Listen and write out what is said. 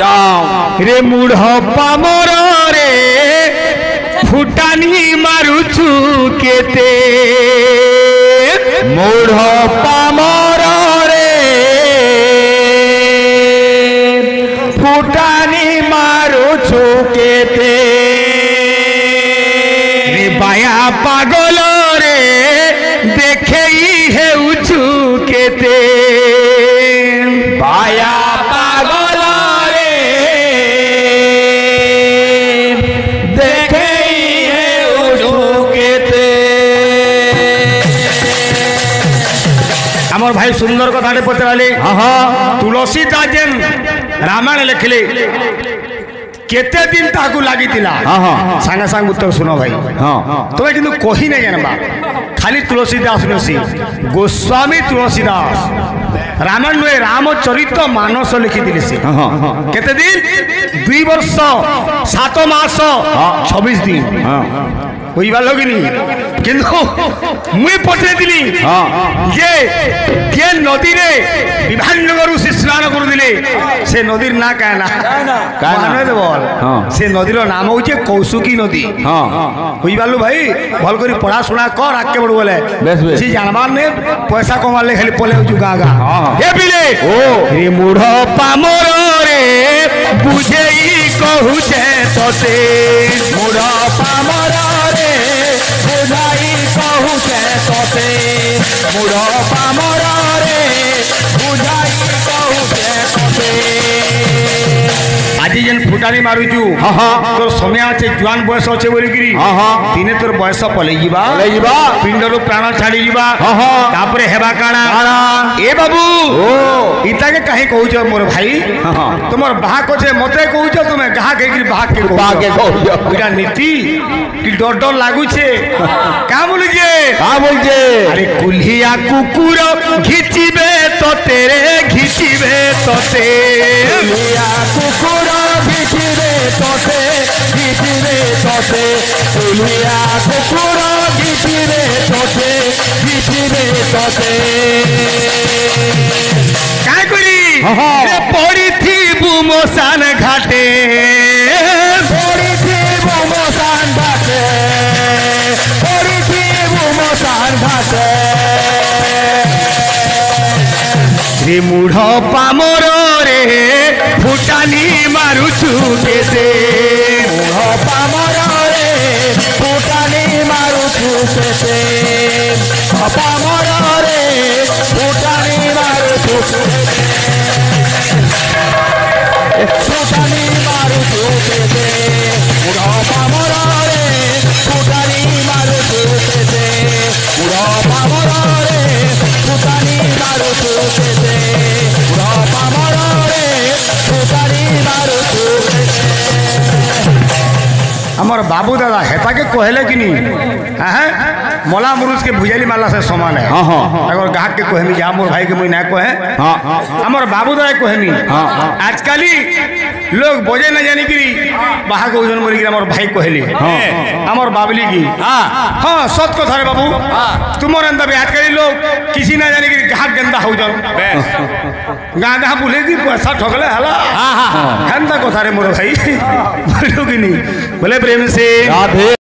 राम रे मूढ़ पामर रे फुटानी मारुछु केते मूढ़ पामर रे फुटानी मारुछु केते रे बाया पागल रे देखे हे उछु केते बाया पागल रे देखे हे उछु केते। आमर भाई सुंदर कथाटे पचारे हाँ तुलसीदास जेन रामायण लिखले केते दिन ताकू लगी हाँ सांगे सांग उत्तर सुनो भाई हाँ तुम्हें किंतु कही नहीं जानबा खाली तुलसीदास नुसी गोस्वामी तुलसीदास रामायण नुहे रामचरित मानस लिखी सी केते दिन 2 वर्ष 7 मास 26 दिन कोई बात लगी नहीं किंतु मुई पठे दिली ये नदी रे विभाजनगर से स्नान कर दिले से नदीर ना कहना बोल से नदीर नाम होचे कौसुकी नदी कोई बालू भाई भल करी पढ़ा सुना कर आके बड़ बोले जी जानबार ने पैसा कमार ले खाली पले जुगा गा ए बिले रे मूढ़ पामर रे बुझेई कहू छे तते मूढ़ पामर रे बुझाई कहू छे तते मूढ़ पामर रे बुझाई कहू छे तते। आज जेन फुटानी मारुचु तोर समय আছে जुआन बयस আছে বলি গিরি দিনে তোর বয়স পলে ଯିବା পিণ্ডর প্রাণ ছাড়ি ଯିବା তারপরে হেবা কানা এ বাবু ইতাকে কাহে কହୁଛ মোর ভাই তোমার বাহা কছে মতে কହୁଛ তুমি গাহা কে গিরি বাহা কে কହୁছ এটা নীতি কি ডর ডর লাগুছে কা বলছে আরে কুলিয়া কুকুর ঘিচিবে তোতে রে ঘিচিবে তোতে কুলিয়া কুকুর ঘিচিবে তোতে ঘিচিবে তোতে কুলিয়া কুকুর ঘিচিবে তোতে ঘিচিবে তোতে। কাই করি পড়িথিবু মশান ঘাটে পড়িথিবু মশান ঘাটে পড়িথিবু মশান ঘাটে রে মূঢ় পামর রে ফুটানি মারুছু কেতে মূঢ় পামর রে ফুটানি মারুছু কেতে পামর রে ফুটানি মারুছু ফুটানি মারুছু কেতে মূঢ় পামর রে ফুটানি মারুছু কেতে মূঢ় পামর রে ফুটানি মারুছু কেতে মূঢ় পামর রে ফুটানি মারুছু কেতে। আমার বাবু দাদা হেতাকে কহেলে कि नहीं हैं मला मुरुज के भुजाली मारला से समान है अगर गाहक के कहमी जा मोर भाई के मुई ना कहे हमर बाबू दादा कहमी आजकल लोग बजे ना जानी कि बाहा को ओजन मरी हमर भाई कहली हमर बाबली की हां सत कथा रे बाबू तुमर अंदर भी आजकल लोग किसी ना जानी कि गाहक गंदा हो जाओ गांधा बोले कि पैसा ठगले हला हंदा कथा रे मोर भाई बोलो कि नहीं बोले प्रेम से राधे।